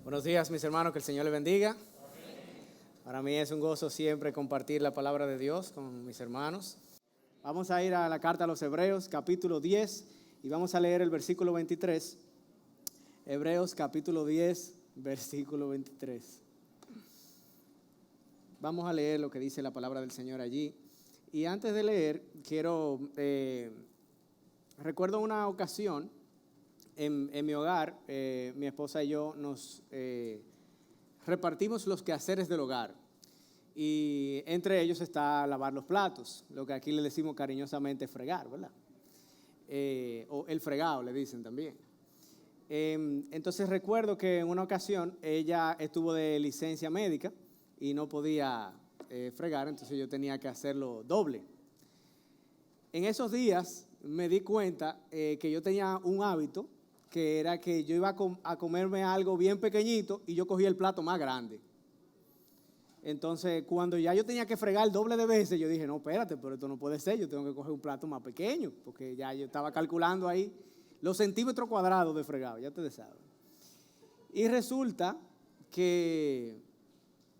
Buenos días, mis hermanos, que el Señor les bendiga. Para mí es un gozo siempre compartir la palabra de Dios con mis hermanos. Vamos a ir a la carta a los Hebreos, capítulo 10, y vamos a leer el versículo 23. Hebreos, capítulo 10, versículo 23. Vamos a leer lo que dice la palabra del Señor allí. Y antes de leer, recuerdo una ocasión en mi hogar, mi esposa y yo nos repartimos los quehaceres del hogar. Y entre ellos está lavar los platos, lo que aquí le decimos cariñosamente fregar, ¿verdad? O el fregado le dicen también. Entonces recuerdo que en una ocasión ella estuvo de licencia médica y no podía fregar, entonces yo tenía que hacerlo doble. En esos días me di cuenta que yo tenía un hábito, que era que yo iba a comerme algo bien pequeñito y yo cogía el plato más grande. Entonces, cuando ya yo tenía que fregar el doble de veces, yo dije, no, espérate, pero esto no puede ser, yo tengo que coger un plato más pequeño, porque ya yo estaba calculando ahí los centímetros cuadrados de fregado, ya ustedes saben. Y resulta que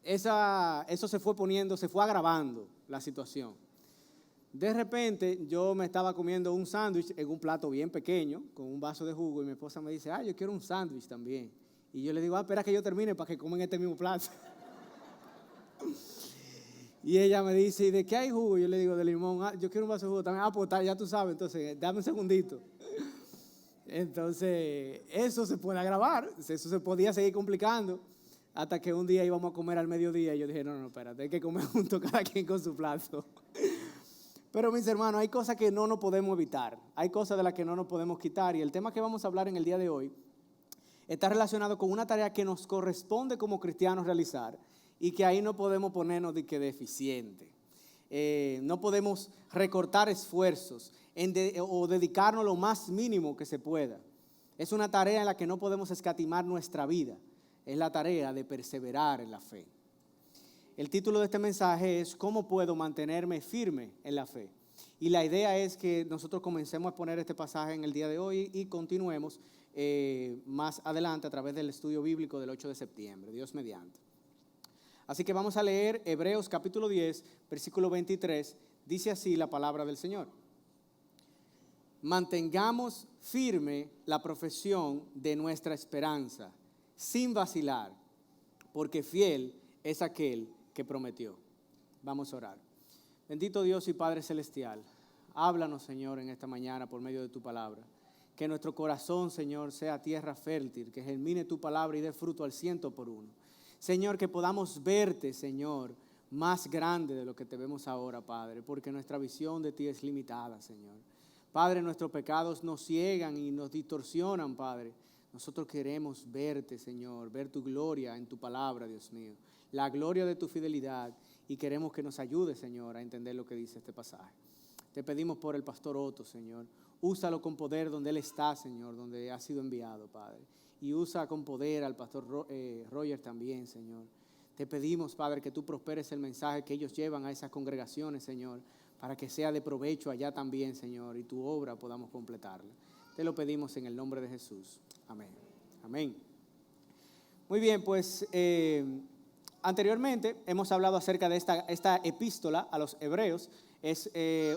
eso se fue agravando la situación. De repente yo me estaba comiendo un sándwich en un plato bien pequeño, con un vaso de jugo, y mi esposa me dice, yo quiero un sándwich también. Y yo le digo, espera que yo termine para que coman este mismo plato. Y ella me dice, ¿y de qué hay jugo? Yo le digo, de limón. Yo quiero un vaso de jugo también. Pues ya tú sabes, entonces dame un segundito. Entonces eso se puede agravar, eso se podía seguir complicando, hasta que un día íbamos a comer al mediodía y yo dije, no, espérate, hay que comer juntos cada quien con su plato. Pero mis hermanos, hay cosas que no nos podemos evitar, hay cosas de las que no nos podemos quitar, y el tema que vamos a hablar en el día de hoy está relacionado con una tarea que nos corresponde como cristianos realizar y que ahí no podemos ponernos de que deficiente. No podemos recortar esfuerzos o dedicarnos lo más mínimo que se pueda. Es una tarea en la que no podemos escatimar nuestra vida, es la tarea de perseverar en la fe. El título de este mensaje es ¿Cómo puedo mantenerme firme en la fe? Y la idea es que nosotros comencemos a poner este pasaje en el día de hoy y continuemos más adelante a través del estudio bíblico del 8 de septiembre, Dios mediante. Así que vamos a leer Hebreos capítulo 10, versículo 23, dice así la palabra del Señor. Mantengamos firme la profesión de nuestra esperanza, sin vacilar, porque fiel es aquel que prometió. Vamos a orar. Bendito Dios y Padre Celestial, háblanos, Señor, en esta mañana por medio de tu palabra. Que nuestro corazón, Señor, sea tierra fértil, que germine tu palabra y dé fruto al 100%. Señor, que podamos verte, Señor, más grande de lo que te vemos ahora, Padre, porque nuestra visión de ti es limitada, Señor. Padre, nuestros pecados nos ciegan y nos distorsionan, Padre. Nosotros queremos verte, Señor, ver tu gloria en tu palabra, Dios mío, la gloria de tu fidelidad, y queremos que nos ayude, Señor, a entender lo que dice este pasaje. Te pedimos por el pastor Otto, Señor. Úsalo con poder donde él está, Señor, donde ha sido enviado, Padre. Y usa con poder al pastor Roger también, Señor. Te pedimos, Padre, que tú prosperes el mensaje que ellos llevan a esas congregaciones, Señor, para que sea de provecho allá también, Señor, y tu obra podamos completarla. Te lo pedimos en el nombre de Jesús. Amén. Amén. Muy bien, pues anteriormente hemos hablado acerca de esta epístola a los hebreos. Es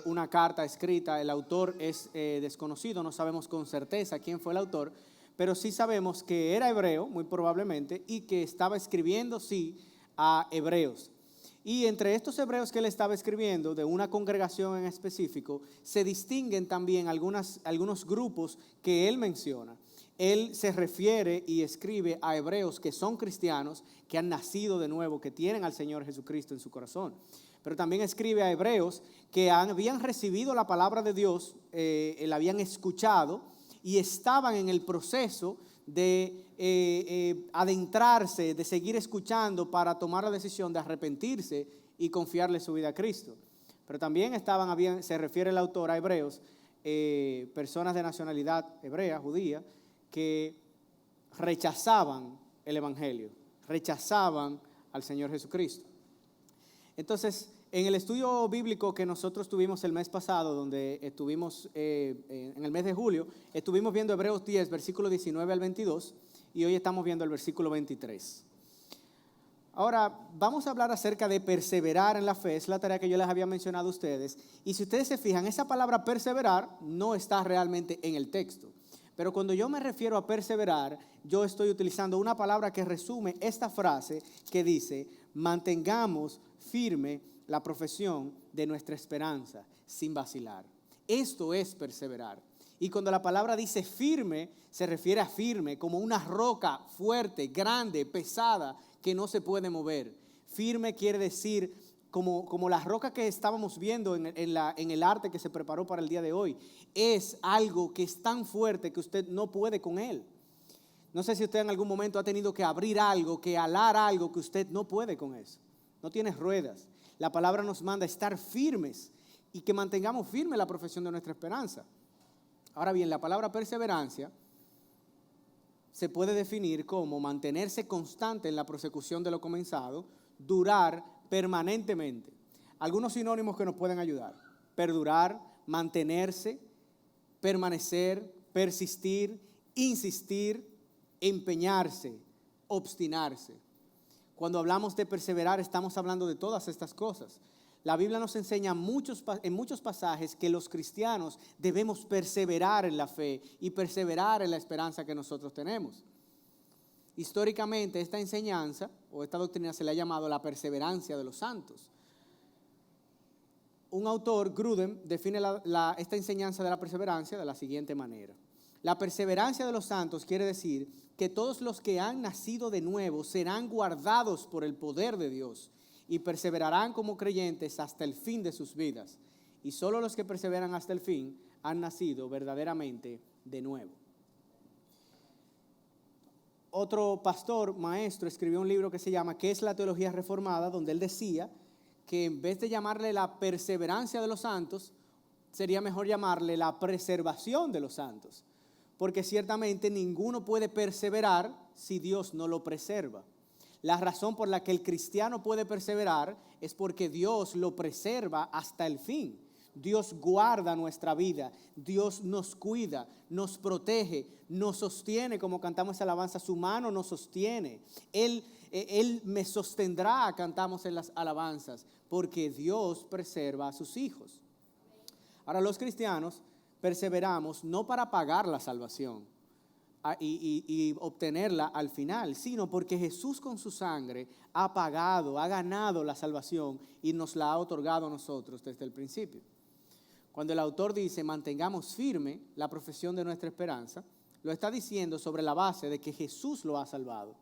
una carta escrita, el autor es desconocido, no sabemos con certeza quién fue el autor, pero sí sabemos que era hebreo, muy probablemente, y que estaba escribiendo, sí, a hebreos. Y entre estos hebreos que él estaba escribiendo, de una congregación en específico, se distinguen también algunos grupos que él menciona. Él se refiere y escribe a hebreos que son cristianos, que han nacido de nuevo, que tienen al Señor Jesucristo en su corazón. Pero también escribe a hebreos que habían recibido la palabra de Dios, la habían escuchado y estaban en el proceso de adentrarse, de seguir escuchando para tomar la decisión de arrepentirse y confiarle su vida a Cristo. Pero también se refiere el autor a hebreos, personas de nacionalidad hebrea, judía, que rechazaban el evangelio, rechazaban al Señor Jesucristo. Entonces, en el estudio bíblico que nosotros tuvimos el mes pasado, donde estuvimos en el mes de julio, estuvimos viendo Hebreos 10, versículos 19 al 22, y hoy estamos viendo el versículo 23. Ahora, vamos a hablar acerca de perseverar en la fe. Es la tarea que yo les había mencionado a ustedes. Y si ustedes se fijan, esa palabra perseverar no está realmente en el texto. Pero cuando yo me refiero a perseverar, yo estoy utilizando una palabra que resume esta frase que dice: mantengamos firme la profesión de nuestra esperanza sin vacilar. Esto es perseverar. Y cuando la palabra dice firme, se refiere a firme como una roca fuerte, grande, pesada, que no se puede mover. Firme quiere decir como la roca que estábamos viendo en el arte que se preparó para el día de hoy. Es algo que es tan fuerte que usted no puede con él. No sé si usted en algún momento ha tenido que abrir algo, que alar algo que usted no puede con eso. No tiene ruedas. La palabra nos manda a estar firmes y que mantengamos firme la profesión de nuestra esperanza. Ahora bien, la palabra perseverancia se puede definir como mantenerse constante en la prosecución de lo comenzado, durar permanentemente. Algunos sinónimos que nos pueden ayudar: perdurar, mantenerse, permanecer, persistir, insistir, empeñarse, obstinarse. Cuando hablamos de perseverar, estamos hablando de todas estas cosas. La Biblia nos enseña en muchos pasajes que los cristianos debemos perseverar en la fe y perseverar en la esperanza que nosotros tenemos. Históricamente, esta enseñanza o esta doctrina se le ha llamado la perseverancia de los santos. Un autor, Grudem, define esta enseñanza de la perseverancia de la siguiente manera: la perseverancia de los santos quiere decir que todos los que han nacido de nuevo serán guardados por el poder de Dios y perseverarán como creyentes hasta el fin de sus vidas. Y solo los que perseveran hasta el fin han nacido verdaderamente de nuevo. Otro pastor, maestro, escribió un libro que se llama ¿Qué es la teología reformada?, donde él decía que en vez de llamarle la perseverancia de los santos, sería mejor llamarle la preservación de los santos. Porque ciertamente ninguno puede perseverar si Dios no lo preserva. La razón por la que el cristiano puede perseverar es porque Dios lo preserva hasta el fin. Dios guarda nuestra vida, Dios nos cuida, nos protege, nos sostiene, como cantamos esa alabanza, su mano nos sostiene. Él me sostendrá, cantamos en las alabanzas, porque Dios preserva a sus hijos. Ahora, los cristianos perseveramos no para pagar la salvación y obtenerla al final, sino porque Jesús con su sangre ha pagado, ha ganado la salvación y nos la ha otorgado a nosotros desde el principio. Cuando el autor dice mantengamos firme la profesión de nuestra esperanza, lo está diciendo sobre la base de que Jesús lo ha salvado.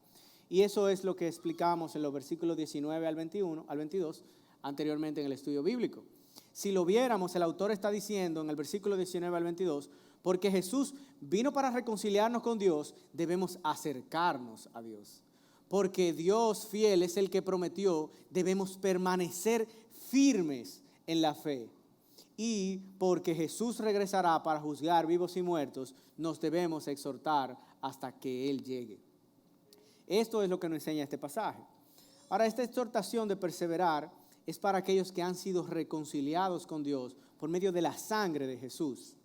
Y eso es lo que explicamos en los versículos 19 al 22, anteriormente en el estudio bíblico. Si lo viéramos, el autor está diciendo en el versículo 19 al 22, porque Jesús vino para reconciliarnos con Dios, debemos acercarnos a Dios. Porque Dios fiel es el que prometió, debemos permanecer firmes en la fe. Y porque Jesús regresará para juzgar vivos y muertos, nos debemos exhortar hasta que Él llegue. Esto es lo que nos enseña este pasaje. Ahora, esta exhortación de perseverar es para aquellos que han sido reconciliados con Dios por medio de la sangre de Jesús.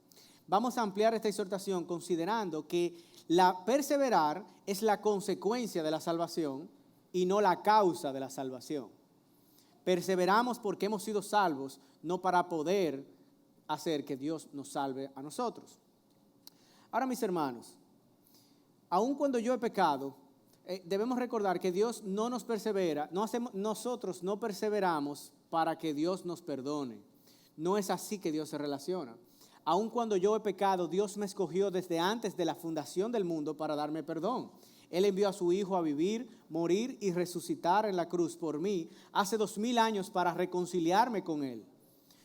Vamos a ampliar esta exhortación considerando que la perseverar es la consecuencia de la salvación y no la causa de la salvación. Perseveramos porque hemos sido salvos, no para poder hacer que Dios nos salve a nosotros. Ahora, mis hermanos, aun cuando yo he pecado, debemos recordar que Dios no nos persevera, nosotros no perseveramos para que Dios nos perdone. No es así que Dios se relaciona. Aun cuando yo he pecado, Dios me escogió desde antes de la fundación del mundo para darme perdón. Él envió a su Hijo a vivir, morir y resucitar en la cruz por mí hace 2000 años para reconciliarme con Él.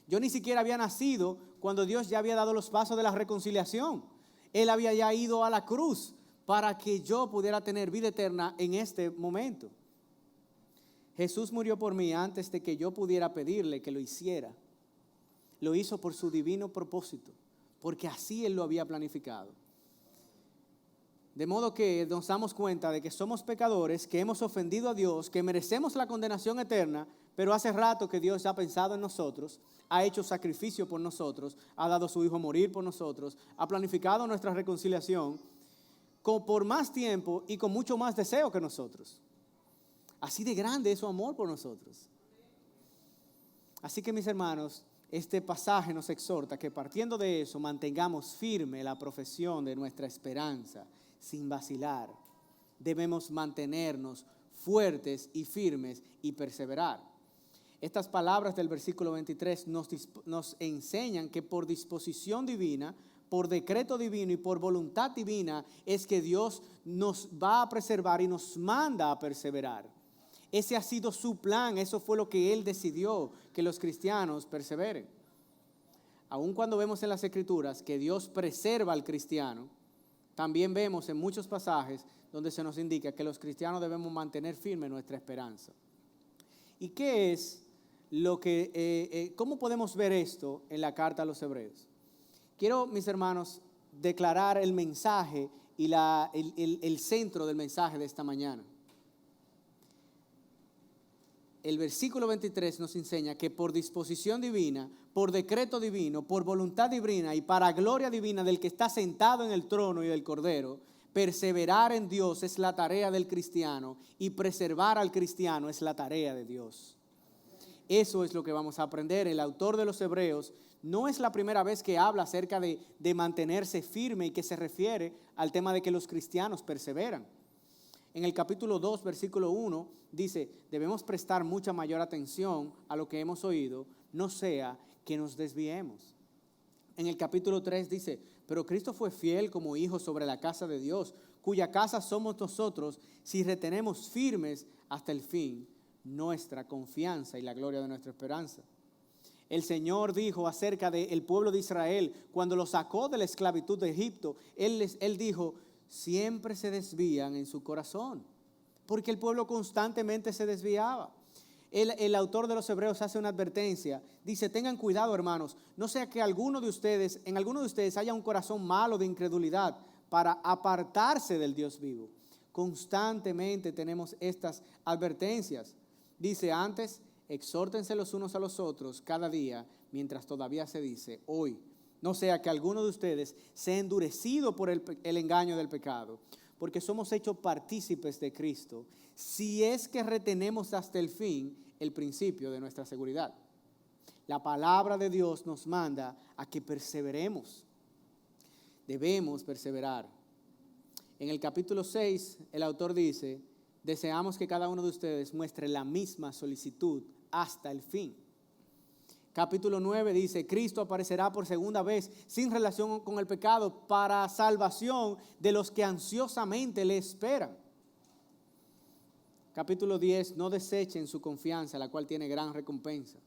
Yo ni siquiera había nacido cuando Dios ya había dado los pasos de la reconciliación. Él había ya ido a la cruz para que yo pudiera tener vida eterna en este momento. Jesús murió por mí antes de que yo pudiera pedirle que lo hiciera. Lo hizo por su divino propósito, porque así Él lo había planificado. De modo que nos damos cuenta de que somos pecadores, que hemos ofendido a Dios, que merecemos la condenación eterna, pero hace rato que Dios ha pensado en nosotros, ha hecho sacrificio por nosotros, ha dado a su Hijo a morir por nosotros, ha planificado nuestra reconciliación por más tiempo y con mucho más deseo que nosotros. Así de grande es su amor por nosotros. Así que, mis hermanos, este pasaje nos exhorta que partiendo de eso mantengamos firme la profesión de nuestra esperanza sin vacilar. Debemos mantenernos fuertes y firmes y perseverar. Estas palabras del versículo 23 nos enseñan que por disposición divina, por decreto divino y por voluntad divina es que Dios nos va a preservar y nos manda a perseverar. Ese ha sido su plan, eso fue lo que Él decidió, que los cristianos perseveren. Aun cuando vemos en las Escrituras que Dios preserva al cristiano, también vemos en muchos pasajes donde se nos indica que los cristianos debemos mantener firme nuestra esperanza. ¿Y qué es lo que, cómo podemos ver esto en la carta a los Hebreos? Quiero, mis hermanos, declarar el mensaje y el centro del mensaje de esta mañana. El versículo 23 nos enseña que por disposición divina, por decreto divino, por voluntad divina y para gloria divina del que está sentado en el trono y del Cordero, perseverar en Dios es la tarea del cristiano y preservar al cristiano es la tarea de Dios. Eso es lo que vamos a aprender. El autor de los Hebreos no es la primera vez que habla acerca de mantenerse firme y que se refiere al tema de que los cristianos perseveran. En el capítulo 2, versículo 1, dice, debemos prestar mucha mayor atención a lo que hemos oído, no sea que nos desviemos. En el capítulo 3 dice, pero Cristo fue fiel como hijo sobre la casa de Dios, cuya casa somos nosotros si retenemos firmes hasta el fin nuestra confianza y la gloria de nuestra esperanza. El Señor dijo acerca del pueblo de Israel, cuando lo sacó de la esclavitud de Egipto, Él dijo, siempre se desvían en su corazón, porque el pueblo constantemente se desviaba. El autor de los Hebreos hace una advertencia, dice, tengan cuidado hermanos, no sea que en alguno de ustedes haya un corazón malo de incredulidad para apartarse del Dios vivo. Constantemente tenemos estas advertencias. Dice antes, exhórtense los unos a los otros cada día, mientras todavía se dice hoy. No sea que alguno de ustedes sea endurecido por el engaño del pecado, porque somos hechos partícipes de Cristo, si es que retenemos hasta el fin el principio de nuestra seguridad. La palabra de Dios nos manda a que perseveremos. Debemos perseverar. En el capítulo 6, el autor dice, deseamos que cada uno de ustedes muestre la misma solicitud hasta el fin. Capítulo 9 dice, Cristo aparecerá por segunda vez sin relación con el pecado para salvación de los que ansiosamente le esperan. Capítulo 10, no desechen su confianza, la cual tiene gran recompensa.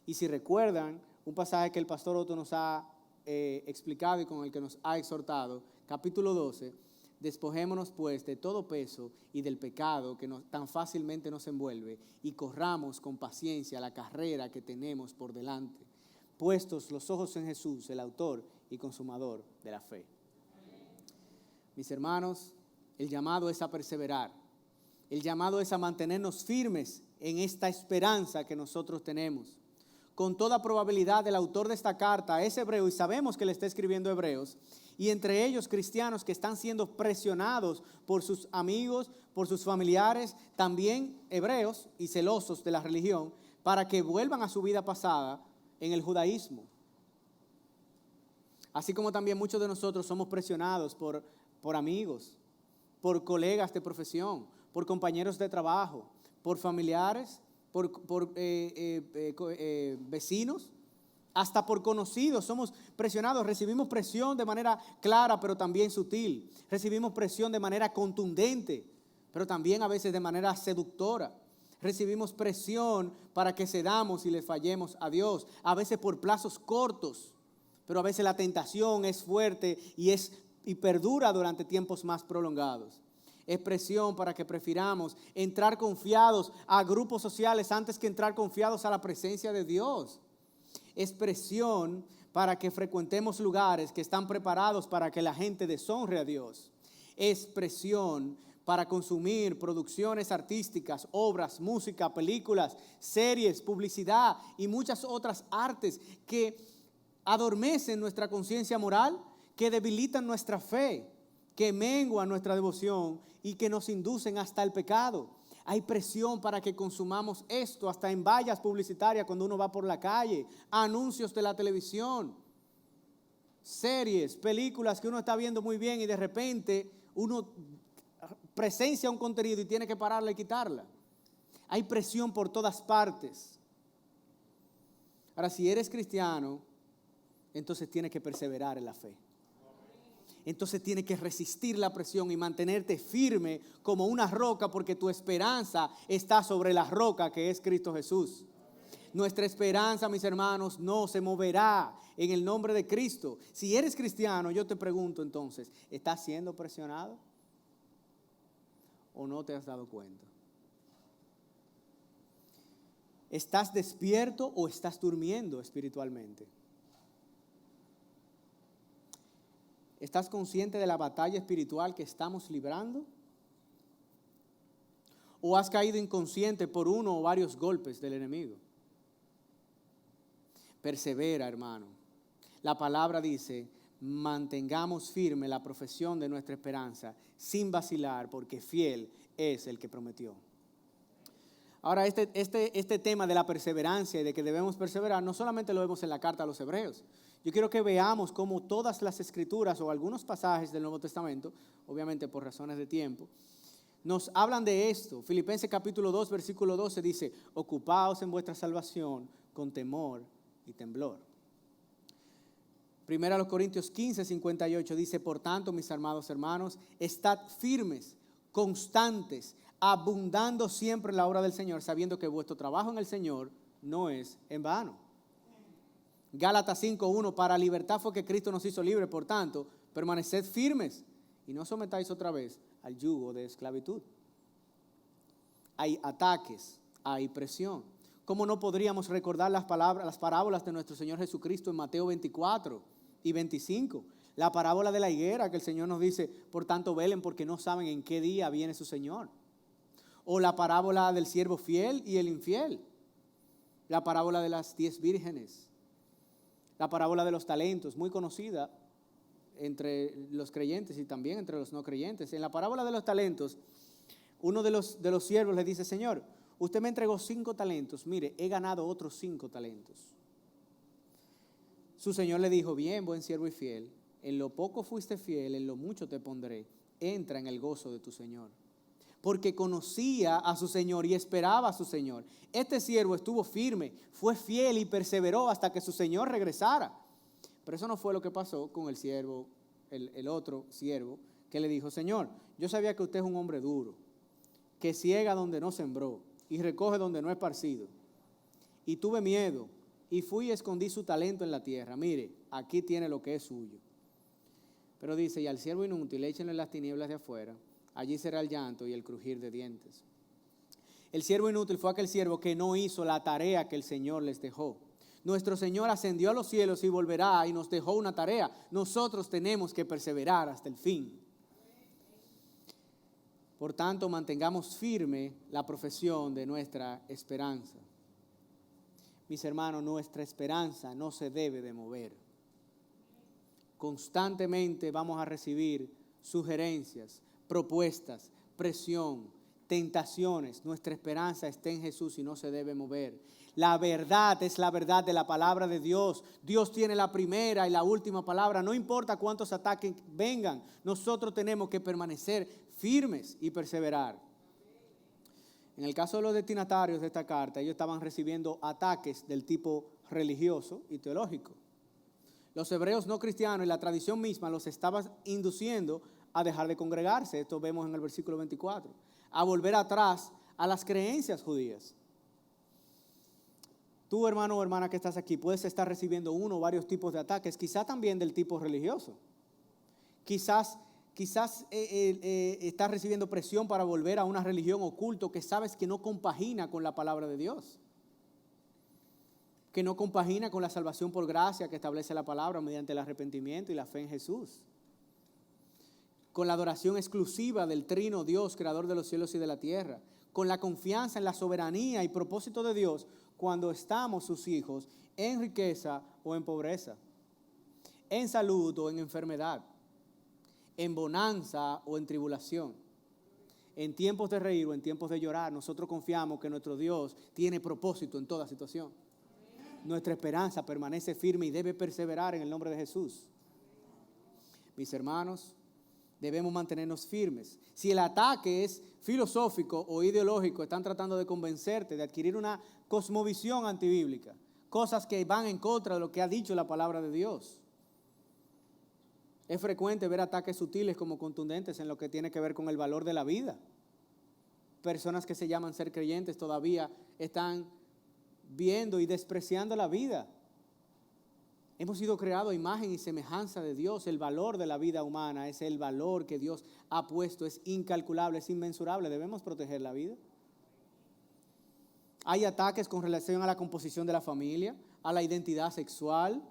Y si recuerdan, un pasaje que el pastor Otto nos ha explicado y con el que nos ha exhortado, capítulo 12, despojémonos pues de todo peso y del pecado que tan fácilmente nos envuelve y corramos con paciencia la carrera que tenemos por delante, puestos los ojos en Jesús, el autor y consumador de la fe. Mis hermanos, el llamado es a perseverar, el llamado es a mantenernos firmes en esta esperanza que nosotros tenemos. Con toda probabilidad el autor de esta carta es hebreo y sabemos que le está escribiendo a hebreos, y entre ellos cristianos que están siendo presionados por sus amigos, por sus familiares, también hebreos y celosos de la religión, para que vuelvan a su vida pasada en el judaísmo. Así como también muchos de nosotros somos presionados por amigos, por colegas de profesión, por compañeros de trabajo, por familiares, por vecinos, hasta por conocidos. Somos presionados, recibimos presión de manera clara, pero también sutil. Recibimos presión de manera contundente, pero también a veces de manera seductora. Recibimos presión para que cedamos y le fallemos a Dios, a veces por plazos cortos, pero a veces la tentación es fuerte y perdura durante tiempos más prolongados. Es presión para que prefiramos entrar confiados a grupos sociales antes que entrar confiados a la presencia de Dios. Es presión para que frecuentemos lugares que están preparados para que la gente deshonre a Dios. Es presión para consumir producciones artísticas, obras, música, películas, series, publicidad y muchas otras artes que adormecen nuestra conciencia moral, que debilitan nuestra fe, que menguan nuestra devoción y que nos inducen hasta el pecado. Hay presión para que consumamos esto, hasta en vallas publicitarias cuando uno va por la calle, anuncios de la televisión, series, películas que uno está viendo muy bien y de repente uno presencia un contenido y tiene que pararla y quitarla. Hay presión por todas partes. Ahora, si eres cristiano, entonces tienes que perseverar en la fe. Entonces tienes que resistir la presión y mantenerte firme como una roca, porque tu esperanza está sobre la roca que es Cristo Jesús. Nuestra esperanza, mis hermanos, no se moverá en el nombre de Cristo. Si eres cristiano, yo te pregunto entonces, ¿estás siendo presionado o no te has dado cuenta? ¿Estás despierto o estás durmiendo espiritualmente? ¿Estás consciente de la batalla espiritual que estamos librando? ¿O has caído inconsciente por uno o varios golpes del enemigo? Persevera, hermano. La palabra dice, mantengamos firme la profesión de nuestra esperanza sin vacilar, porque fiel es el que prometió. Ahora, este tema de la perseverancia y de que debemos perseverar, no solamente lo vemos en la carta a los Hebreos. Yo quiero que veamos cómo todas las escrituras o algunos pasajes del Nuevo Testamento, obviamente por razones de tiempo, nos hablan de esto. Filipenses capítulo 2, versículo 12 dice, ocupaos en vuestra salvación con temor y temblor. Primera a los Corintios 15, 58 dice, por tanto, mis amados hermanos, estad firmes, constantes, abundando siempre en la obra del Señor, sabiendo que vuestro trabajo en el Señor no es en vano. Gálatas 5:1, para libertad fue que Cristo nos hizo libres, por tanto, permaneced firmes y no sometáis otra vez al yugo de esclavitud. Hay ataques, hay presión. ¿Cómo no podríamos recordar las parábolas de nuestro Señor Jesucristo en Mateo 24 y 25? La parábola de la higuera que el Señor nos dice, por tanto velen porque no saben en qué día viene su Señor. O la parábola del siervo fiel y el infiel. La parábola de las 10 vírgenes. La parábola de los talentos, muy conocida entre los creyentes y también entre los no creyentes. En la parábola de los talentos, uno de los siervos le dice, Señor, usted me entregó 5 talentos, mire, he ganado otros 5 talentos. Su Señor le dijo, bien, buen siervo y fiel, en lo poco fuiste fiel, en lo mucho te pondré, entra en el gozo de tu Señor. Porque conocía a su Señor y esperaba a su Señor. Este siervo estuvo firme, fue fiel y perseveró hasta que su Señor regresara. Pero eso no fue lo que pasó con el siervo, el otro siervo, que le dijo, Señor, yo sabía que usted es un hombre duro, que ciega donde no sembró y recoge donde no es esparcido. Y tuve miedo y fui y escondí su talento en la tierra. Mire, aquí tiene lo que es suyo. Pero dice, y al siervo inútil, échenle las tinieblas de afuera. Allí será el llanto y el crujir de dientes. El siervo inútil fue aquel siervo que no hizo la tarea que el Señor les dejó. Nuestro Señor ascendió a los cielos y volverá y nos dejó una tarea. Nosotros tenemos que perseverar hasta el fin. Por tanto, mantengamos firme la profesión de nuestra esperanza. Mis hermanos, nuestra esperanza no se debe de mover. Constantemente vamos a recibir sugerencias, propuestas, presión, tentaciones. Nuestra esperanza está en Jesús y no se debe mover. La verdad es la verdad de la palabra de Dios. Dios tiene la primera y la última palabra. No importa cuántos ataques vengan, nosotros tenemos que permanecer firmes y perseverar. En el caso de los destinatarios de esta carta, ellos estaban recibiendo ataques del tipo religioso y teológico. Los hebreos no cristianos y la tradición misma los estaban induciendo a dejar de congregarse, esto vemos en el versículo 24, a volver atrás a las creencias judías. Tú, hermano o hermana que estás aquí, puedes estar recibiendo uno o varios tipos de ataques, quizás también del tipo religioso. Quizás estás recibiendo presión para volver a una religión o culto que sabes que no compagina con la palabra de Dios, que no compagina con la salvación por gracia que establece la palabra mediante el arrepentimiento y la fe en Jesús, con la adoración exclusiva del trino Dios, creador de los cielos y de la tierra, con la confianza en la soberanía y propósito de Dios cuando estamos sus hijos en riqueza o en pobreza, en salud o en enfermedad, en bonanza o en tribulación, en tiempos de reír o en tiempos de llorar. Nosotros confiamos que nuestro Dios tiene propósito en toda situación. Nuestra esperanza permanece firme y debe perseverar en el nombre de Jesús. Mis hermanos, debemos mantenernos firmes. Si el ataque es filosófico o ideológico, están tratando de convencerte de adquirir una cosmovisión antibíblica, cosas que van en contra de lo que ha dicho la palabra de Dios. Es frecuente ver ataques sutiles como contundentes en lo que tiene que ver con el valor de la vida. Personas que se llaman ser creyentes todavía están viendo y despreciando la vida. Hemos sido creados a imagen y semejanza de Dios. El valor de la vida humana es el valor que Dios ha puesto. Es incalculable, es inmensurable. Debemos proteger la vida. Hay ataques con relación a la composición de la familia, a la identidad sexual,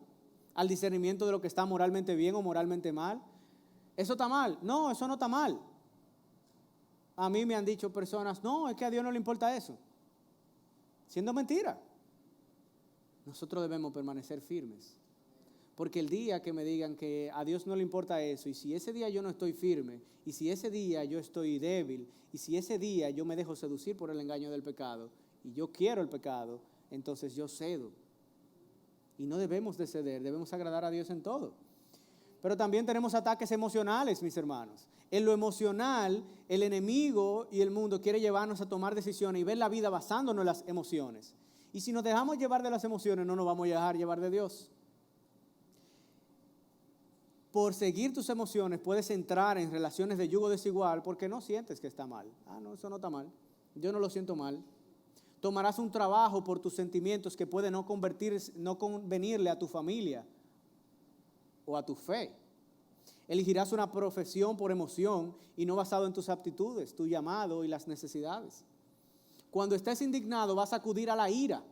al discernimiento de lo que está moralmente bien o moralmente mal. ¿Eso está mal? No, eso no está mal. A mí me han dicho personas, no, es que a Dios no le importa eso. Siendo mentira. Nosotros debemos permanecer firmes. Porque el día que me digan que a Dios no le importa eso, y si ese día yo no estoy firme, y si ese día yo estoy débil, y si ese día yo me dejo seducir por el engaño del pecado, y yo quiero el pecado, entonces yo cedo. Y no debemos de ceder, debemos agradar a Dios en todo. Pero también tenemos ataques emocionales, mis hermanos. En lo emocional, el enemigo y el mundo quiere llevarnos a tomar decisiones y ver la vida basándonos en las emociones. Y si nos dejamos llevar de las emociones, no nos vamos a dejar llevar de Dios. Por seguir tus emociones puedes entrar en relaciones de yugo desigual porque no sientes que está mal. Ah, no, eso no está mal. Yo no lo siento mal. Tomarás un trabajo por tus sentimientos que puede no convenirle a tu familia o a tu fe. Elegirás una profesión por emoción y no basado en tus aptitudes, tu llamado y las necesidades. Cuando estés indignado vas a acudir a la ira.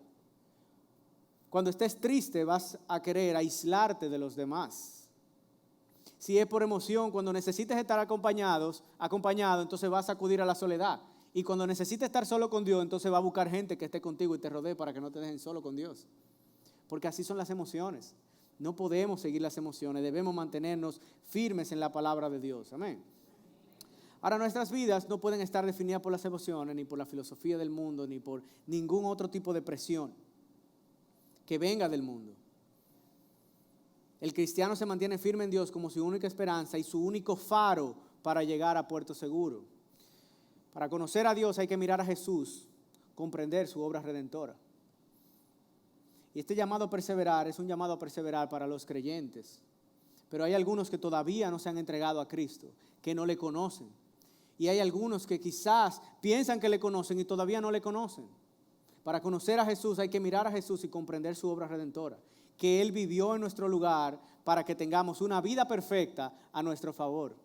Cuando estés triste vas a querer aislarte de los demás. Si es por emoción, cuando necesites estar acompañado, entonces vas a acudir a la soledad. Y cuando necesites estar solo con Dios, entonces va a buscar gente que esté contigo y te rodee para que no te dejen solo con Dios. Porque así son las emociones. No podemos seguir las emociones, debemos mantenernos firmes en la palabra de Dios. Amén. Ahora, nuestras vidas no pueden estar definidas por las emociones, ni por la filosofía del mundo, ni por ningún otro tipo de presión que venga del mundo. El cristiano se mantiene firme en Dios como su única esperanza y su único faro para llegar a puerto seguro. Para conocer a Dios hay que mirar a Jesús, comprender su obra redentora. Y este llamado a perseverar es un llamado a perseverar para los creyentes. Pero hay algunos que todavía no se han entregado a Cristo, que no le conocen. Y hay algunos que quizás piensan que le conocen y todavía no le conocen. Para conocer a Jesús hay que mirar a Jesús y comprender su obra redentora. Que Él vivió en nuestro lugar para que tengamos una vida perfecta a nuestro favor.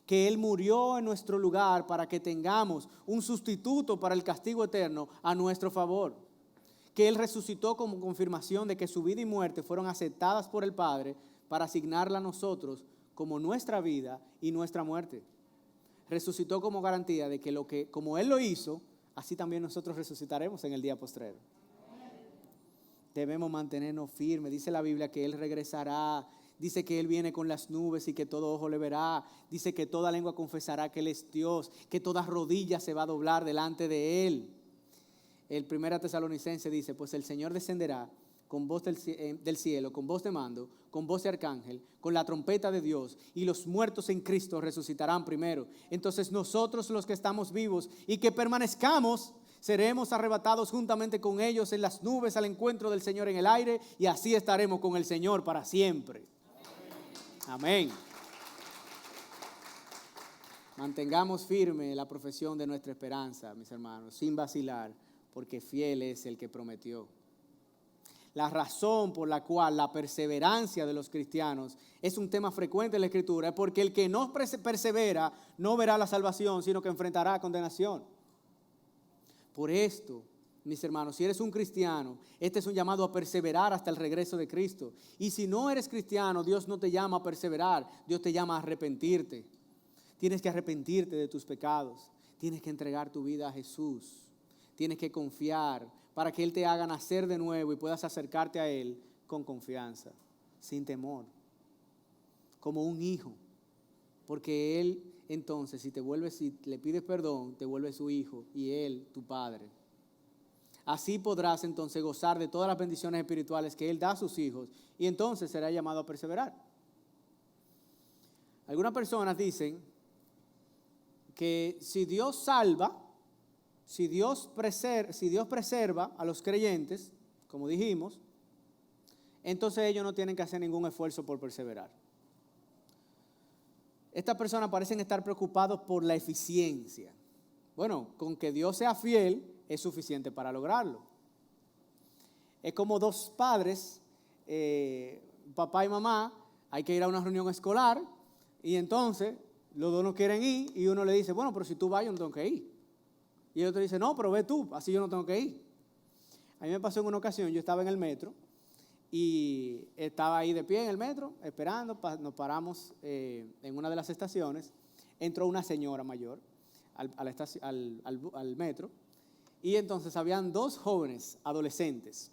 Que Él murió en nuestro lugar para que tengamos un sustituto para el castigo eterno a nuestro favor. Que Él resucitó como confirmación de que su vida y muerte fueron aceptadas por el Padre para asignarla a nosotros como nuestra vida y nuestra muerte. Resucitó como garantía de que como Él lo hizo, así también nosotros resucitaremos en el día postrero. Debemos mantenernos firmes. Dice la Biblia que Él regresará. Dice que Él viene con las nubes y que todo ojo le verá. Dice que toda lengua confesará que Él es Dios, que toda rodilla se va a doblar delante de Él. El 1 Tesalonicense dice, pues el Señor descenderá con voz del cielo, con voz de mando, con voz de arcángel, con la trompeta de Dios, y los muertos en Cristo resucitarán primero. Entonces nosotros los que estamos vivos y que permanezcamos, seremos arrebatados juntamente con ellos en las nubes al encuentro del Señor en el aire, y así estaremos con el Señor para siempre. Amén. Mantengamos firme la profesión de nuestra esperanza, mis hermanos, sin vacilar, porque fiel es el que prometió. La razón por la cual la perseverancia de los cristianos es un tema frecuente en la Escritura es porque el que no persevera no verá la salvación, sino que enfrentará condenación. Por esto, mis hermanos, si eres un cristiano, este es un llamado a perseverar hasta el regreso de Cristo. Y si no eres cristiano, Dios no te llama a perseverar, Dios te llama a arrepentirte. Tienes que arrepentirte de tus pecados, tienes que entregar tu vida a Jesús, tienes que confiar para que Él te haga nacer de nuevo y puedas acercarte a Él con confianza, sin temor, como un hijo. porque Él entonces, si le pides perdón, te vuelve su hijo y Él tu padre. Así podrás entonces gozar de todas las bendiciones espirituales que Él da a sus hijos y entonces será llamado a perseverar. Algunas personas dicen que si Dios salva, si Dios preserva a los creyentes, como dijimos, entonces ellos no tienen que hacer ningún esfuerzo por perseverar. Estas personas parecen estar preocupados por la eficiencia. Bueno, con que Dios sea fiel es suficiente para lograrlo. Es como dos padres, papá y mamá, hay que ir a una reunión escolar y entonces los dos no quieren ir y uno le dice, bueno, pero si tú vas yo no tengo que ir. Y el otro dice, no, pero ve tú, así yo no tengo que ir. A mí me pasó en una ocasión, yo estaba en el metro y estaba ahí de pie en el metro esperando, nos paramos en una de las estaciones, entró una señora mayor al metro y entonces habían dos jóvenes adolescentes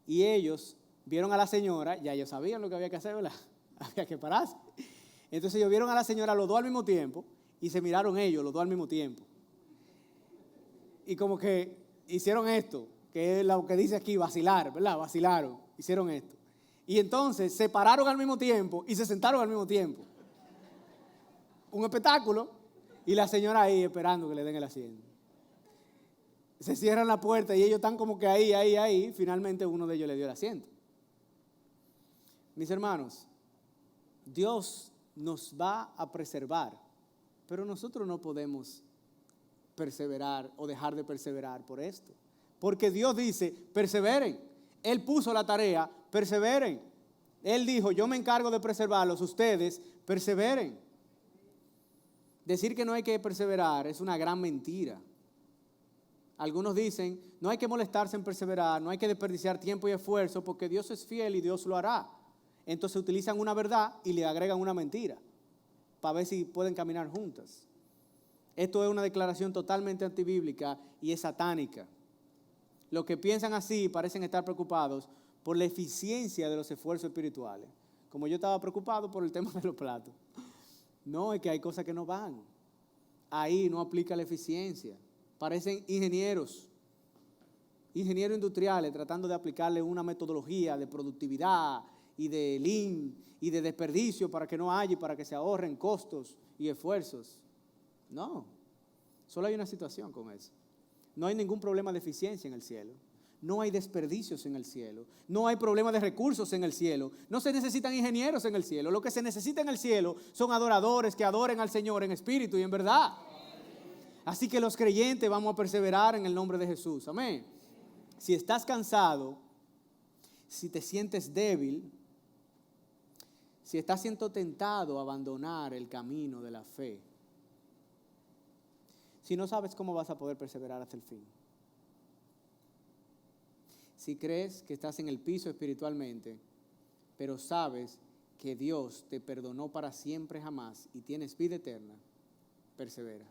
y ellos vieron a la señora, ya ellos sabían lo que había que hacer, ¿verdad? Había que pararse. Entonces ellos vieron a la señora los dos al mismo tiempo y se miraron ellos los dos al mismo tiempo. Y como que hicieron esto, que es lo que dice aquí, vacilar, ¿verdad? Vacilaron, hicieron esto. Y entonces se pararon al mismo tiempo y se sentaron al mismo tiempo. Un espectáculo y la señora ahí esperando que le den el asiento. Se cierran la puerta y ellos están como que ahí. Finalmente uno de ellos le dio el asiento. Mis hermanos, Dios nos va a preservar, pero nosotros no podemos perseverar o dejar de perseverar por esto. Porque Dios dice, perseveren. Él puso la tarea, perseveren. Él dijo, yo me encargo de preservarlos, ustedes perseveren. Decir que no hay que perseverar es una gran mentira. Algunos dicen, no hay que molestarse en perseverar, no hay que desperdiciar tiempo y esfuerzo porque Dios es fiel y Dios lo hará. Entonces utilizan una verdad y le agregan una mentira para ver si pueden caminar juntas. Esto es una declaración totalmente antibíblica y es satánica. Los que piensan así parecen estar preocupados por la eficiencia de los esfuerzos espirituales. Como yo estaba preocupado por el tema de los platos. No, es que hay cosas que no van. Ahí no aplica la eficiencia. Parecen ingenieros industriales tratando de aplicarle una metodología de productividad y de lean y de desperdicio para que no haya y para que se ahorren costos y esfuerzos. No, solo hay una situación con eso. No hay ningún problema de eficiencia en el cielo. No hay desperdicios en el cielo. No hay problema de recursos en el cielo. No se necesitan ingenieros en el cielo. Lo que se necesita en el cielo son adoradores que adoren al Señor en espíritu y en verdad. Así que los creyentes vamos a perseverar en el nombre de Jesús. Amén. Si estás cansado, si te sientes débil, si estás siendo tentado a abandonar el camino de la fe, si no sabes cómo vas a poder perseverar hasta el fin, si crees que estás en el piso espiritualmente, pero sabes que Dios te perdonó para siempre jamás y tienes vida eterna, persevera.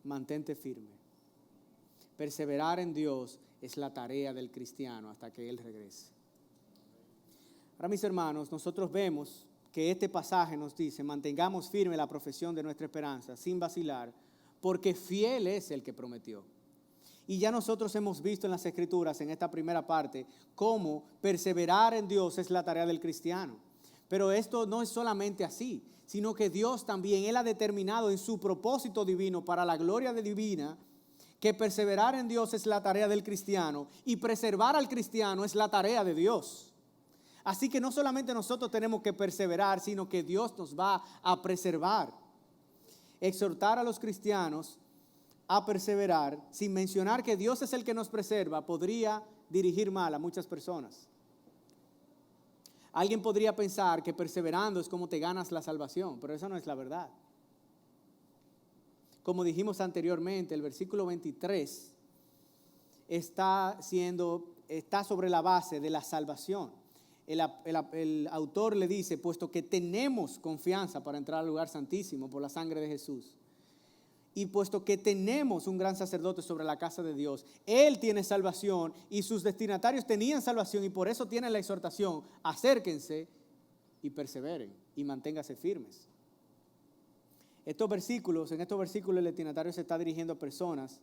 Mantente firme. Perseverar en Dios es la tarea del cristiano hasta que Él regrese. Ahora, mis hermanos, nosotros vemos que este pasaje nos dice, mantengamos firme la profesión de nuestra esperanza sin vacilar, porque fiel es el que prometió. Y ya nosotros hemos visto en las Escrituras, en esta primera parte, cómo perseverar en Dios es la tarea del cristiano. Pero esto no es solamente así, sino que Dios también, Él ha determinado en su propósito divino para la gloria de divina, que perseverar en Dios es la tarea del cristiano y preservar al cristiano es la tarea de Dios. Así que no solamente nosotros tenemos que perseverar, sino que Dios nos va a preservar. Exhortar a los cristianos a perseverar, sin mencionar que Dios es el que nos preserva, podría dirigir mal a muchas personas. Alguien podría pensar que perseverando es como te ganas la salvación, pero eso no es la verdad. Como dijimos anteriormente, el versículo 23 está sobre la base de la salvación. El autor le dice, puesto que tenemos confianza para entrar al lugar santísimo por la sangre de Jesús, y puesto que tenemos un gran sacerdote sobre la casa de Dios, Él tiene salvación y sus destinatarios tenían salvación y por eso tienen la exhortación, acérquense y perseveren. y manténgase firmes. En estos versículos el destinatario se está dirigiendo a personas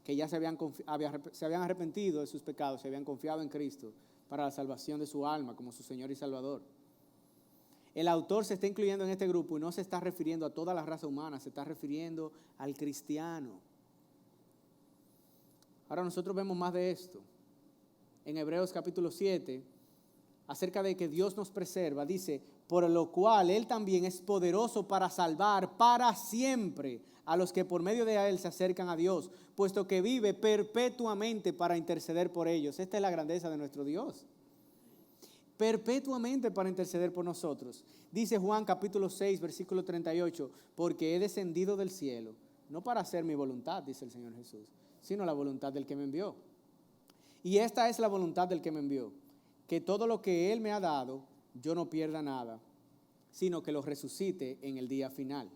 que ya se habían arrepentido de sus pecados, se habían confiado en Cristo para la salvación de su alma como su Señor y Salvador. El autor se está incluyendo en este grupo y no se está refiriendo a toda la raza humana, se está refiriendo al cristiano. Ahora nosotros vemos más de esto. En Hebreos capítulo 7, acerca de que Dios nos preserva, dice, por lo cual Él también es poderoso para salvar para siempre a los que por medio de Él se acercan a Dios, puesto que vive perpetuamente para interceder por ellos. Esta es la grandeza de nuestro Dios. Perpetuamente para interceder por nosotros. Dice Juan capítulo 6, versículo 38, porque he descendido del cielo, no para hacer mi voluntad, dice el Señor Jesús, sino la voluntad del que me envió. Y esta es la voluntad del que me envió, que todo lo que Él me ha dado, yo no pierda nada, sino que lo resucite en el día final.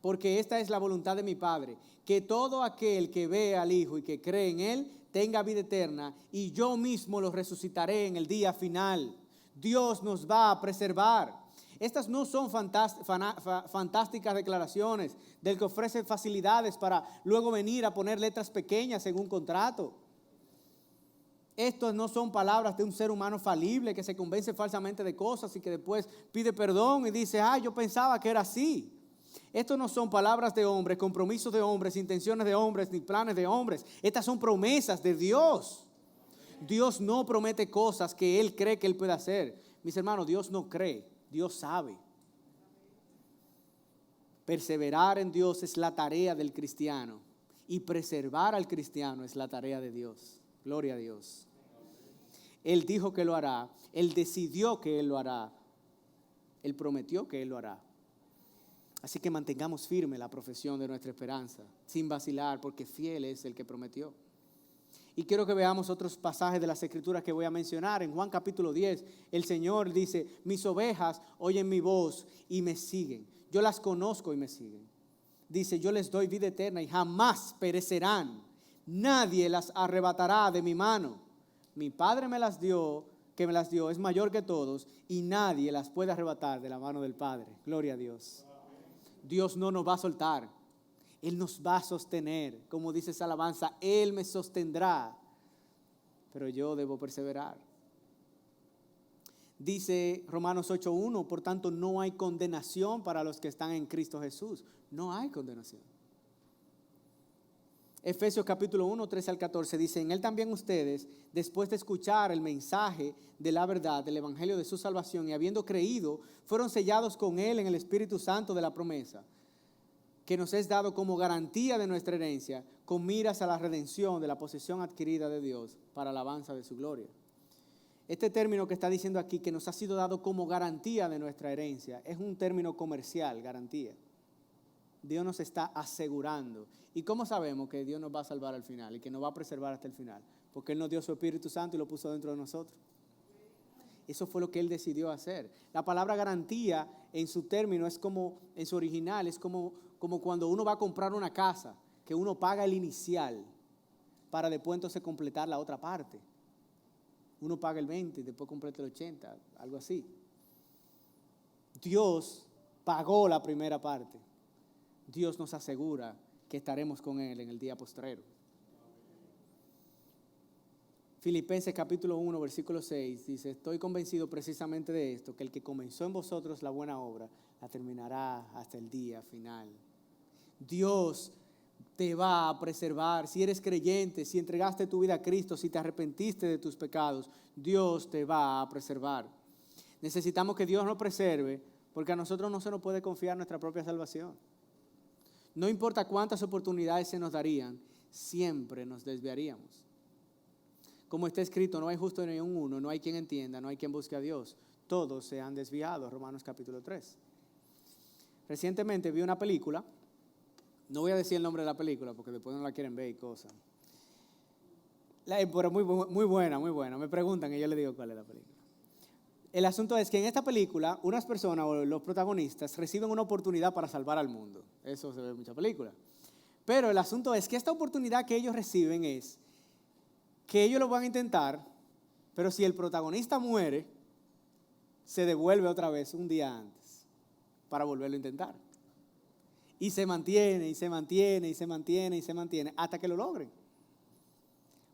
Porque esta es la voluntad de mi Padre, que todo aquel que ve al Hijo y que cree en Él, tenga vida eterna, y yo mismo lo resucitaré en el día final. Dios nos va a preservar. Estas no son fantásticas declaraciones del que ofrece facilidades para luego venir a poner letras pequeñas en un contrato. Estas no son palabras de un ser humano falible que se convence falsamente de cosas y que después pide perdón y dice, yo pensaba que era así. Estos no son palabras de hombres, compromisos de hombres, intenciones de hombres, ni planes de hombres. Estas son promesas de Dios. Dios no promete cosas que Él cree que Él puede hacer. Mis hermanos, Dios no cree, Dios sabe. Perseverar en Dios es la tarea del cristiano y preservar al cristiano es la tarea de Dios. Gloria a Dios. Él dijo que lo hará, Él decidió que Él lo hará, Él prometió que Él lo hará. Así que mantengamos firme la profesión de nuestra esperanza, sin vacilar, porque fiel es el que prometió. Y quiero que veamos otros pasajes de las Escrituras que voy a mencionar. En Juan capítulo 10, el Señor dice, mis ovejas oyen mi voz y me siguen. Yo las conozco y me siguen. Dice, yo les doy vida eterna y jamás perecerán. Nadie las arrebatará de mi mano. Mi Padre me las dio, es mayor que todos y nadie las puede arrebatar de la mano del Padre. Gloria a Dios. Dios no nos va a soltar, Él nos va a sostener, como dice esa alabanza, Él me sostendrá, pero yo debo perseverar. Dice Romanos 8:1, por tanto no hay condenación para los que están en Cristo Jesús, no hay condenación. Efesios capítulo 1, 13 al 14 dice, en Él también ustedes, después de escuchar el mensaje de la verdad, del evangelio de su salvación y habiendo creído, fueron sellados con Él en el Espíritu Santo de la promesa, que nos es dado como garantía de nuestra herencia, con miras a la redención de la posesión adquirida de Dios para alabanza de su gloria. Este término que está diciendo aquí, que nos ha sido dado como garantía de nuestra herencia, es un término comercial, garantía. Dios nos está asegurando. ¿Y cómo sabemos que Dios nos va a salvar al final y que nos va a preservar hasta el final? Porque Él nos dio su Espíritu Santo y lo puso dentro de nosotros. Eso fue lo que Él decidió hacer. La palabra garantía en su término es como, en su original, es como cuando uno va a comprar una casa, que uno paga el inicial para después entonces completar la otra parte. Uno paga el 20 y después completa el 80, algo así. Dios pagó la primera parte. Dios nos asegura que estaremos con Él en el día postrero. Filipenses capítulo 1, versículo 6 dice, estoy convencido precisamente de esto, que el que comenzó en vosotros la buena obra, la terminará hasta el día final. Dios te va a preservar. Si eres creyente, si entregaste tu vida a Cristo, si te arrepentiste de tus pecados, Dios te va a preservar. Necesitamos que Dios nos preserve, porque a nosotros no se nos puede confiar nuestra propia salvación. No importa cuántas oportunidades se nos darían, siempre nos desviaríamos. Como está escrito, no hay justo ni un uno, no hay quien entienda, no hay quien busque a Dios. Todos se han desviado, Romanos capítulo 3. Recientemente vi una película, no voy a decir el nombre de la película porque después no la quieren ver y cosas. Pero muy buena, muy buena. Me preguntan y yo les digo cuál es la película. El asunto es que en esta película, unas personas o los protagonistas reciben una oportunidad para salvar al mundo. Eso se ve en muchas películas. Pero el asunto es que esta oportunidad que ellos reciben es que ellos lo van a intentar, pero si el protagonista muere, se devuelve otra vez un día antes para volverlo a intentar. Y se mantiene, y se mantiene, y se mantiene, y se mantiene, hasta que lo logren.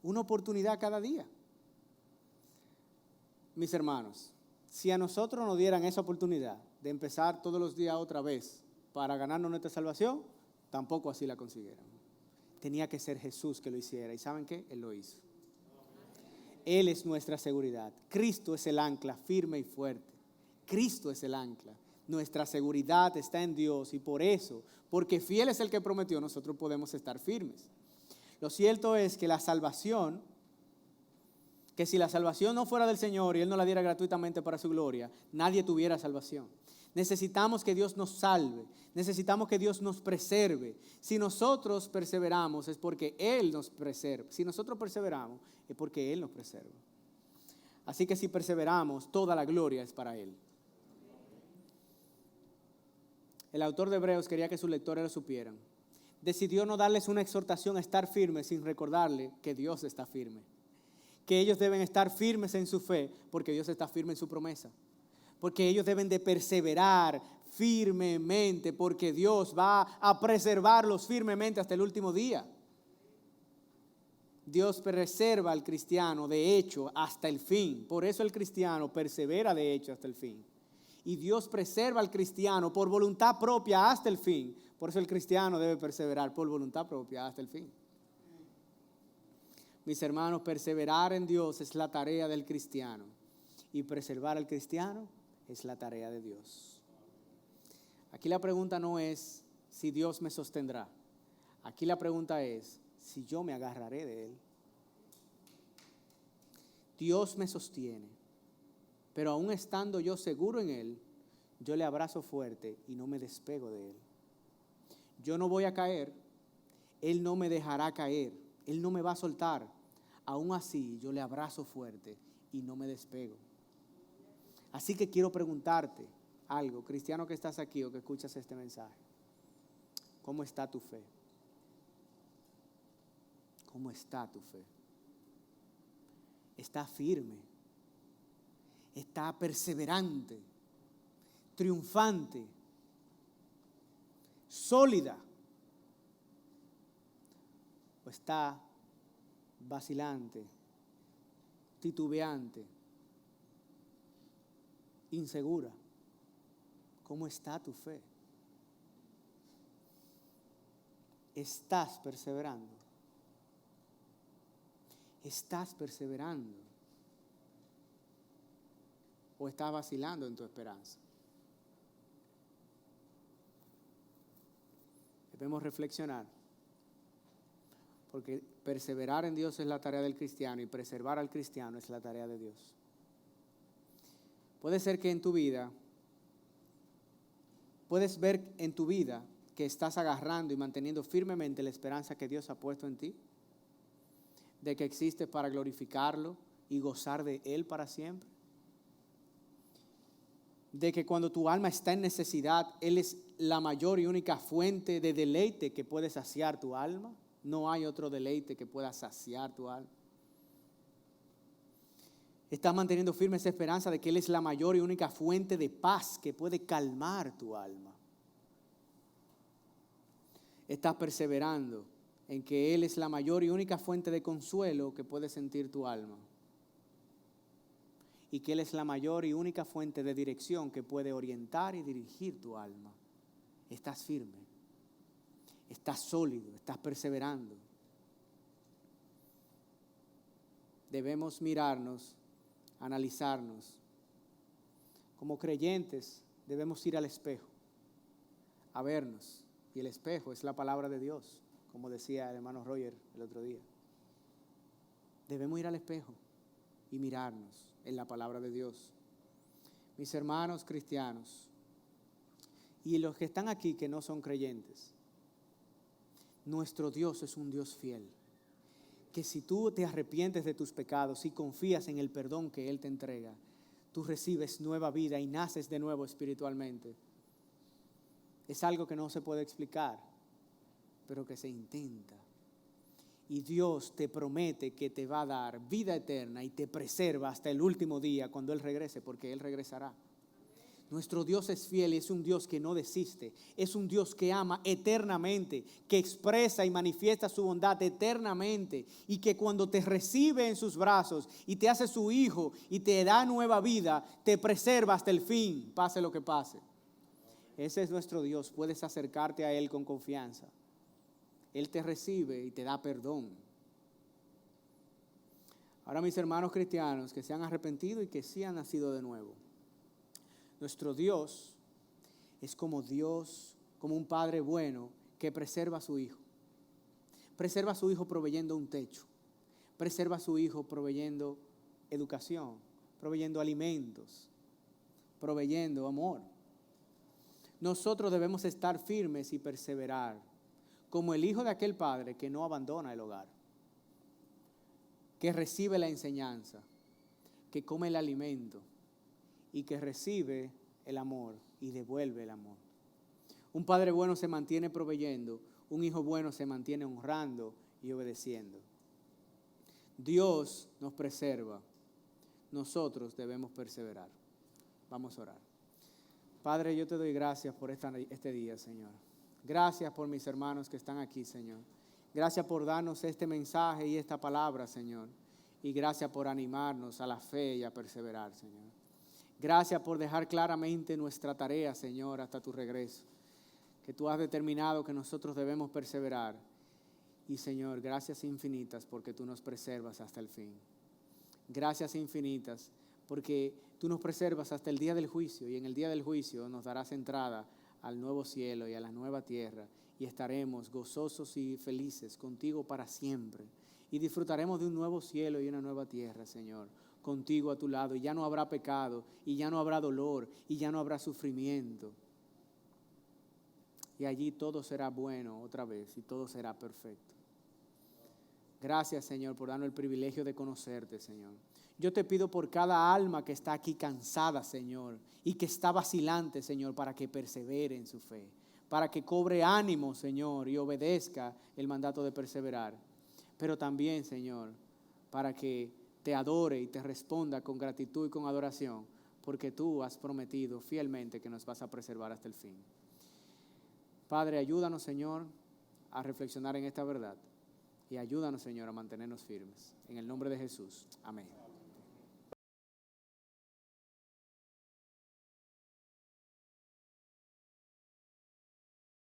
Una oportunidad cada día. Mis hermanos, si a nosotros nos dieran esa oportunidad de empezar todos los días otra vez para ganarnos nuestra salvación, tampoco así la consiguieran. Tenía que ser Jesús que lo hiciera. ¿Y saben qué? Él lo hizo. Él es nuestra seguridad. Cristo es el ancla firme y fuerte. Cristo es el ancla. Nuestra seguridad está en Dios y por eso, porque fiel es el que prometió, nosotros podemos estar firmes. Lo cierto es que la salvación, que si la salvación no fuera del Señor y Él no la diera gratuitamente para su gloria, nadie tuviera salvación. Necesitamos que Dios nos salve, necesitamos que Dios nos preserve. Si nosotros perseveramos es porque Él nos preserva. Si nosotros perseveramos es porque Él nos preserva. Así que si perseveramos, toda la gloria es para Él. El autor de Hebreos quería que sus lectores lo supieran. Decidió no darles una exhortación a estar firmes sin recordarle que Dios está firme. Que ellos deben estar firmes en su fe porque Dios está firme en su promesa. Porque ellos deben de perseverar firmemente porque Dios va a preservarlos firmemente hasta el último día. Dios preserva al cristiano de hecho hasta el fin. Por eso el cristiano persevera de hecho hasta el fin. Y Dios preserva al cristiano por voluntad propia hasta el fin. Por eso el cristiano debe perseverar por voluntad propia hasta el fin. Mis hermanos, perseverar en Dios es la tarea del cristiano. Y preservar al cristiano es la tarea de Dios. Aquí la pregunta no es si Dios me sostendrá. Aquí la pregunta es si yo me agarraré de Él. Dios me sostiene, pero aún estando yo seguro en Él, yo le abrazo fuerte y no me despego de Él. Yo no voy a caer, Él no me dejará caer, Él no me va a soltar. Aún así, yo le abrazo fuerte y no me despego. Así que quiero preguntarte algo, cristiano que estás aquí o que escuchas este mensaje. ¿Cómo está tu fe? ¿Cómo está tu fe? ¿Está firme? ¿Está perseverante? ¿Triunfante? ¿Sólida? ¿O está vacilante, titubeante, insegura? ¿Cómo está tu fe? ¿Estás perseverando? ¿Estás perseverando? ¿O estás vacilando en tu esperanza? Debemos reflexionar. Porque perseverar en Dios es la tarea del cristiano y preservar al cristiano es la tarea de Dios. Puede ser que en tu vida, puedes ver en tu vida que estás agarrando y manteniendo firmemente la esperanza que Dios ha puesto en ti, de que existe para glorificarlo y gozar de Él para siempre. De que cuando tu alma está en necesidad, Él es la mayor y única fuente de deleite que puede saciar tu alma. No hay otro deleite que pueda saciar tu alma. Estás manteniendo firme esa esperanza de que Él es la mayor y única fuente de paz que puede calmar tu alma. Estás perseverando en que Él es la mayor y única fuente de consuelo que puede sentir tu alma. Y que Él es la mayor y única fuente de dirección que puede orientar y dirigir tu alma. Estás firme. Estás sólido, estás perseverando. Debemos mirarnos, analizarnos. Como creyentes debemos ir al espejo, a vernos. Y el espejo es la palabra de Dios, como decía el hermano Roger el otro día. Debemos ir al espejo y mirarnos en la palabra de Dios. Mis hermanos cristianos y los que están aquí que no son creyentes, nuestro Dios es un Dios fiel, que si tú te arrepientes de tus pecados y confías en el perdón que Él te entrega, tú recibes nueva vida y naces de nuevo espiritualmente. Es algo que no se puede explicar, pero que se intenta. Y Dios te promete que te va a dar vida eterna y te preserva hasta el último día cuando Él regrese, porque Él regresará. Nuestro Dios es fiel y es un Dios que no desiste. Es un Dios que ama eternamente, que expresa y manifiesta su bondad eternamente y que cuando te recibe en sus brazos y te hace su hijo y te da nueva vida, te preserva hasta el fin, pase lo que pase. Ese es nuestro Dios. Puedes acercarte a Él con confianza. Él te recibe y te da perdón. Ahora, mis hermanos cristianos que se han arrepentido y que sí han nacido de nuevo, nuestro Dios es como Dios, como un padre bueno que preserva a su hijo. Preserva a su hijo proveyendo un techo. Preserva a su hijo proveyendo educación, proveyendo alimentos, proveyendo amor. Nosotros debemos estar firmes y perseverar, como el hijo de aquel padre que no abandona el hogar, que recibe la enseñanza, que come el alimento y que recibe el amor y devuelve el amor. Un padre bueno se mantiene proveyendo, un hijo bueno se mantiene honrando y obedeciendo. Dios nos preserva, nosotros debemos perseverar. Vamos a orar. Padre, yo te doy gracias por este día, Señor. Gracias por mis hermanos que están aquí, Señor. Gracias por darnos este mensaje y esta palabra, Señor. Y gracias por animarnos a la fe y a perseverar, Señor. Gracias por dejar claramente nuestra tarea, Señor, hasta tu regreso. Que tú has determinado que nosotros debemos perseverar. Y, Señor, gracias infinitas porque tú nos preservas hasta el fin. Gracias infinitas porque tú nos preservas hasta el día del juicio. Y en el día del juicio nos darás entrada al nuevo cielo y a la nueva tierra, y estaremos gozosos y felices contigo para siempre, y disfrutaremos de un nuevo cielo y una nueva tierra, Señor, contigo a tu lado, y ya no habrá pecado, y ya no habrá dolor, y ya no habrá sufrimiento, y allí todo será bueno otra vez, y todo será perfecto. Gracias, Señor, por darnos el privilegio de conocerte, Señor. Yo te pido por cada alma que está aquí cansada, Señor, y que está vacilante, Señor, para que persevere en su fe, para que cobre ánimo, Señor, y obedezca el mandato de perseverar. Pero también, Señor, para que te adore y te responda con gratitud y con adoración, porque tú has prometido fielmente que nos vas a preservar hasta el fin. Padre, ayúdanos, Señor, a reflexionar en esta verdad. Y ayúdanos, Señor, a mantenernos firmes. En el nombre de Jesús. Amén.